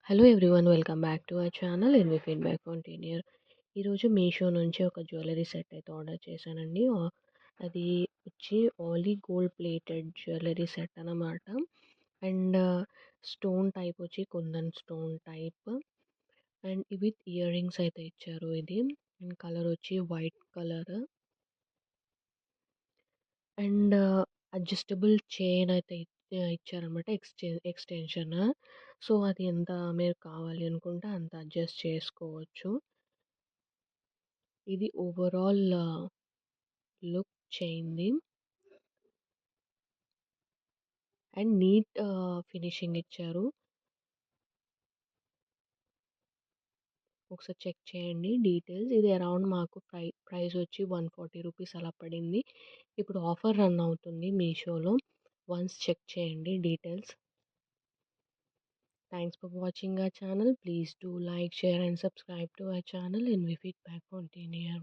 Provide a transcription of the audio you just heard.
Hello everyone, welcome back to our channel and మీ feedback కంటిన్యూయర్. ఈరోజు మీషో నుంచి ఒక జ్యువెలరీ సెట్ అయితే ఆర్డర్ చేశానండి. అది వచ్చి Ali gold plated jewellery set అనమాట. అండ్ స్టోన్ టైప్ వచ్చి kundan stone type. And with ear rings అయితే ఇచ్చారు ఇది. అండ్ కలర్ వచ్చి white colour. And adjustable chain అయితే ఇచ్చారనమాట. ఎక్స్టెన్షన్. సో అది ఎంత మీరు కావాలి అనుకుంటే అంత అడ్జస్ట్ చేసుకోవచ్చు. ఇది ఓవరాల్ లుక్ చైన్‌ది. అండ్ నీట్ ఫినిషింగ్ ఇచ్చారు. ఒకసారి చెక్ చేయండి డీటెయిల్స్. ఇది అరౌండ్ మాకు ప్రైస్ వచ్చి ₹140 అలా పడింది. ఇప్పుడు ఆఫర్ రన్ అవుతుంది మీషోలో. వన్స్ చెక్ చేయండి details. Thanks for watching our channel. Please do like, share and subscribe to our channel and we feedback continue.